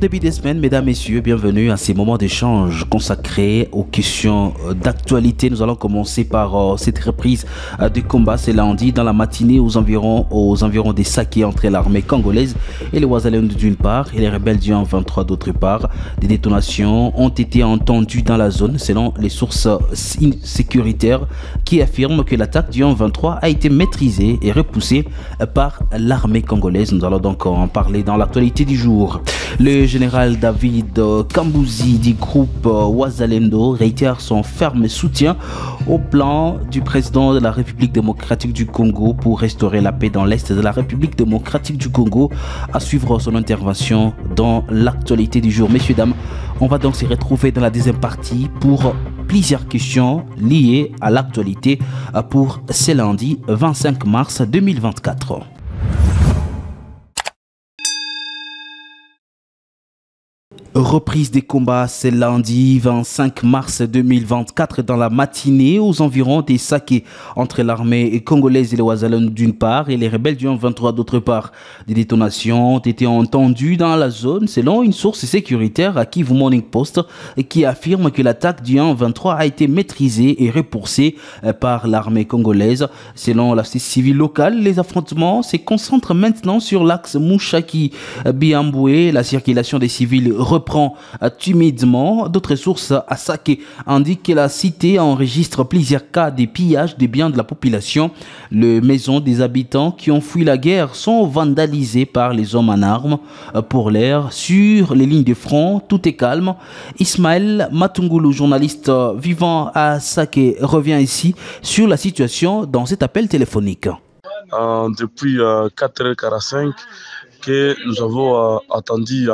début de semaine, mesdames, messieurs, bienvenue à ces moments d'échange consacrés aux questions d'actualité. Nous allons commencer par cette reprise de combat ce lundi dans la matinée aux environs des Saké entre l'armée congolaise et les Wazalendo d'une part et les rebelles du 23 d'autre part. Des détonations ont été entendues dans la zone selon les sources sécuritaires qui affirment que l'attaque du 23 a été maîtrisée et repoussée par l'armée congolaise. Nous allons donc en parler dans l'actualité du jour. Le général David Kambouzi du groupe Wazalendo réitère son ferme soutien au plan du président de la République démocratique du Congo pour restaurer la paix dans l'Est de la République démocratique du Congo. À suivre son intervention dans l'actualité du jour. Messieurs, dames, on va donc se retrouver dans la deuxième partie pour plusieurs questions liées à l'actualité pour ce lundi 25 mars 2024. Reprise des combats ce lundi 25 mars 2024 dans la matinée aux environs des Saké entre l'armée congolaise et les Wazalendo d'une part et les rebelles du 23 d'autre part. Des détonations ont été entendues dans la zone selon une source sécuritaire à Kivu Morning Post qui affirme que l'attaque du 23 a été maîtrisée et repoussée par l'armée congolaise. Selon la société civile locale, les affrontements se concentrent maintenant sur l'axe Mouchaki-Biamboué. La circulation des civils reprend timidement. D'autres sources à Saké indiquent que la cité enregistre plusieurs cas de pillage des biens de la population. Les maisons des habitants qui ont fui la guerre sont vandalisées par les hommes en armes. Pour l'air, sur les lignes de front, tout est calme. Ismaël Matungulu, journaliste vivant à Saké, revient ici sur la situation dans cet appel téléphonique. Depuis 4h45, que nous avons attendu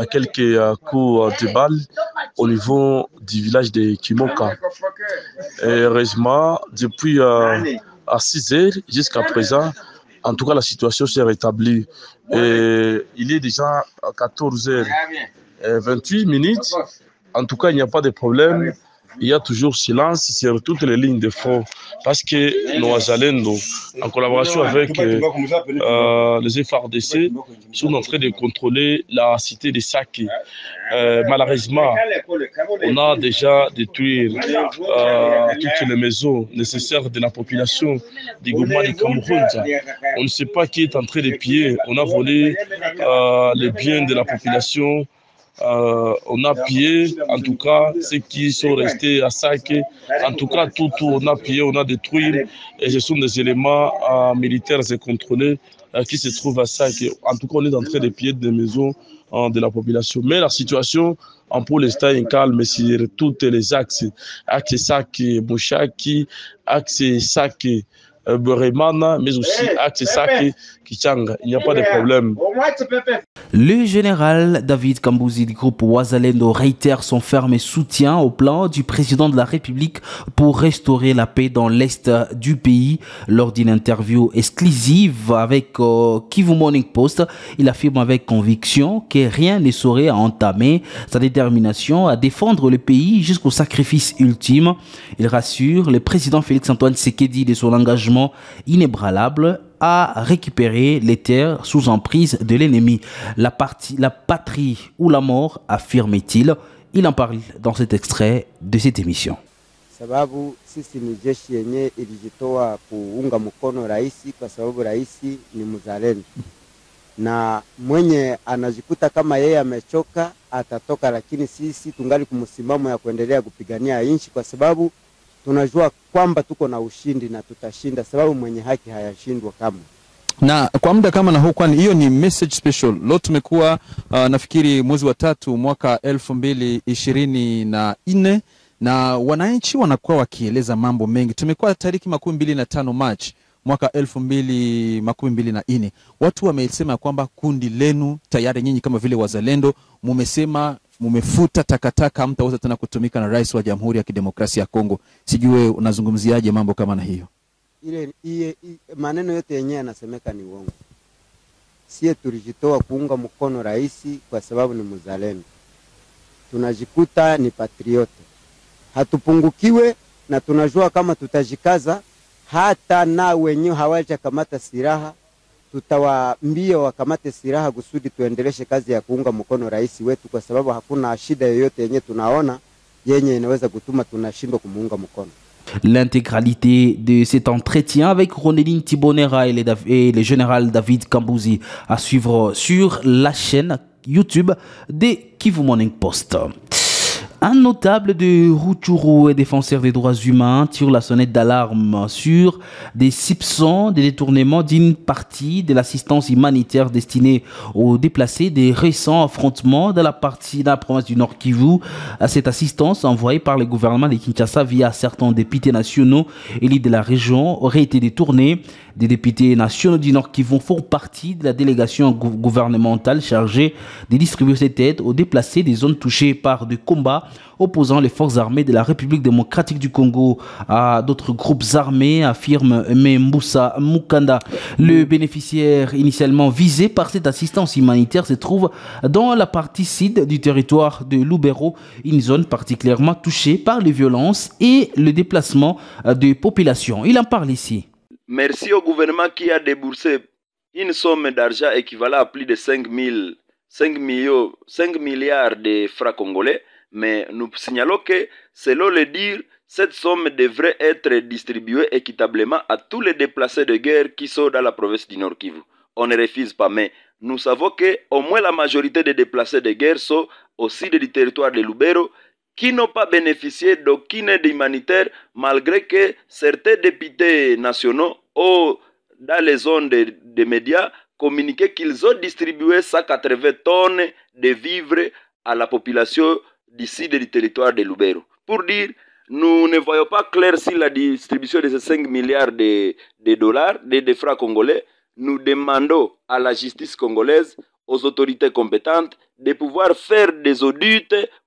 quelques coups de balles au niveau du village de Kimoka. Et heureusement, depuis à 6h jusqu'à présent, en tout cas la situation s'est rétablie. Et il est déjà à 14h28. En tout cas, il n'y a pas de problème. Il y a toujours silence sur toutes les lignes de front parce que nos Wazalendo, en collaboration avec les FARDC, sont en train de contrôler la cité de Saké. Malheureusement, on a déjà détruit toutes les maisons nécessaires de la population du gouvernement du Cameroun. On ne sait pas qui est en train de piller. On a volé les biens de la population. On a pillé, en tout cas, ceux qui sont restés à Saké. En tout cas, tout on a pillé, on a détruit. Et ce sont des éléments militaires et contrôlés qui se trouvent à Saké. En tout cas, on est en train de piller des maisons de la population. Mais la situation, pour l'instant, est calme sur tous les axes. Axe Saké, Mouchaki, axe Saké, Beremana, mais aussi axe Saké, Kichanga. Il n'y a pas de problème. Le général David Kambouzi du groupe Wazalendo réitère son ferme soutien au plan du président de la République pour restaurer la paix dans l'Est du pays. Lors d'une interview exclusive avec Kivu Morning Post, il affirme avec conviction que rien ne saurait entamer sa détermination à défendre le pays jusqu'au sacrifice ultime. Il rassure le président Félix-Antoine Tshisekedi de son engagement inébranlable à récupérer les terres sous emprise de l'ennemi. La patrie ou la mort, affirme-t-il. Il en parle dans cet extrait de cette émission. Sababu sisi ni jeshi yenye ilijitoa kuunga mkono raisi kwa sababu raisi ni mzalendo. Na mwenye anajikuta kama yeye amechoka atatoka, lakini sisi tungali kumsimamo ya kuendelea kupigania nchi kwa sababu tunajua kwamba tuko na ushindi na tutashinda, sababu mwenye haki hayashindwa kamwe. Na kwa muda kama na huu, kwani hiyo ni message special. Leo tumekuwa nafikiri mwezi wa 3 mwaka 2024 na wananchi wanakuwa wakieleza mambo mengi. Tumekuwa tariki 25 March mwaka 2024. Watu wamesema kwamba kundi lenu tayari nyinyi kama vile Wazalendo mumesema mumefuta takataka, mtaweza tena kutumika na rais wa Jamhuri ya Kidemokrasia ya Kongo. Sijue unazungumziaje mambo kama na hiyo? Ile maneno yote yenyewe yanasemeka ni uongo. Sie tulijitoa kuunga mkono raisi kwa sababu ni mzalendo. Tunajikuta ni patriote. Hatupungukiwe na tunajua kama tutajikaza hata na wenyewe hawaja kamata silaha tutawaambia wakamate silaha kusudi tuendeleshe kazi ya kuunga mkono rais wetu, kwa sababu hakuna shida yoyote yenye tunaona yenye inaweza kutuma tunashindwa kumuunga mkono. L'intégralité de cet entretien avec Ronelin Tibonera et le général David Kambouzi à suivre sur la chaîne YouTube de Kivu Morning Post. Un notable de Rutshuru et défenseur des droits humains tire la sonnette d'alarme sur des soupçons de détournement d'une partie de l'assistance humanitaire destinée aux déplacés des récents affrontements de la province du Nord Kivu. Cette assistance envoyée par le gouvernement de Kinshasa via certains députés nationaux élus de la région aurait été détournée. Des députés nationaux du Nord Kivu font partie de la délégation gouvernementale chargée de distribuer cette aide aux déplacés des zones touchées par des combats opposant les forces armées de la République démocratique du Congo à d'autres groupes armés, affirme Mboussa Mukanda. Le bénéficiaire initialement visé par cette assistance humanitaire se trouve dans la partie sud du territoire de Lubero, une zone particulièrement touchée par les violences et le déplacement des populations. Il en parle ici. Merci au gouvernement qui a déboursé une somme d'argent équivalent à plus de 5 milliards de francs congolais. Mais nous signalons que, selon le dire, cette somme devrait être distribuée équitablement à tous les déplacés de guerre qui sont dans la province du Nord Kivu. On ne refuse pas, mais nous savons que au moins la majorité des déplacés de guerre sont aussi du territoire de Lubero, qui n'ont pas bénéficié d'aucune aide humanitaire, malgré que certains députés nationaux ont, dans les zones des médias, communiqué qu'ils ont distribué 180 tonnes de vivres à la population d'ici du territoire de Lubero. Pour dire, nous ne voyons pas clair si la distribution de ces 5 milliards de dollars, de francs congolais. Nous demandons à la justice congolaise, aux autorités compétentes, de pouvoir faire des audits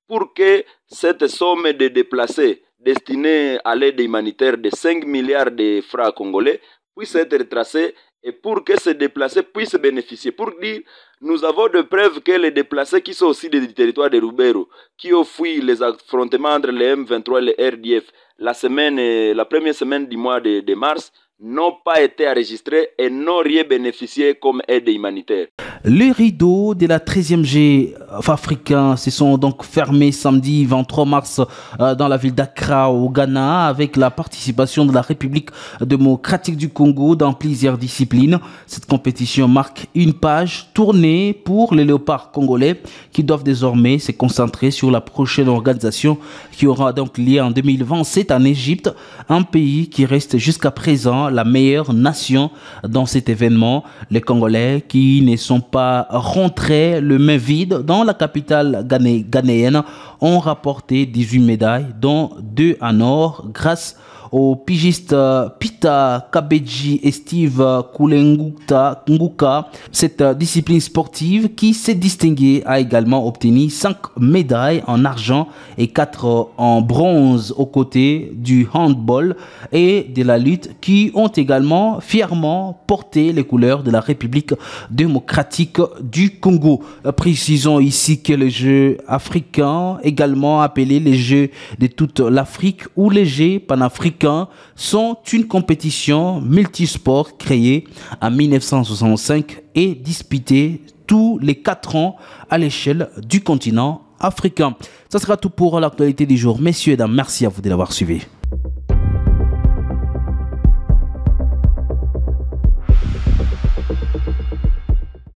pour que cette somme de déplacés destinée à l'aide humanitaire de 5 milliards de francs congolais puisse être tracée et pour que ces déplacés puissent bénéficier. Pour dire, nous avons de preuves que les déplacés qui sont aussi du territoire de Lubero, qui ont fui les affrontements entre les M23 et les RDF la première semaine du mois de mars, n'ont pas été enregistrés et n'ont rien bénéficié comme aide humanitaire. Les rideaux de la 13e G africain se sont donc fermés samedi 23 mars dans la ville d'Accra au Ghana avec la participation de la République démocratique du Congo dans plusieurs disciplines. Cette compétition marque une page tournée pour les léopards congolais qui doivent désormais se concentrer sur la prochaine organisation qui aura donc lieu en 2027 en Égypte, un pays qui reste jusqu'à présent la meilleure nation dans cet événement. Les Congolais qui ne sont pas rentrés le main vide dans la capitale ghanéenne ont rapporté 18 médailles, dont 2 en or grâce aux pigistes Pita Kabeji et Steve Kulenguka. Cette discipline sportive qui s'est distinguée a également obtenu 5 médailles en argent et 4 en bronze aux côtés du handball et de la lutte qui ont également fièrement porté les couleurs de la République démocratique du Congo. Précisons ici que les Jeux africains, également appelés les Jeux de toute l'Afrique ou les Jeux panafricains, sont une compétition multisport créée en 1965 et disputée tous les 4 ans à l'échelle du continent africain. Ça sera tout pour l'actualité du jour. Messieurs et dames, merci à vous de l'avoir suivi.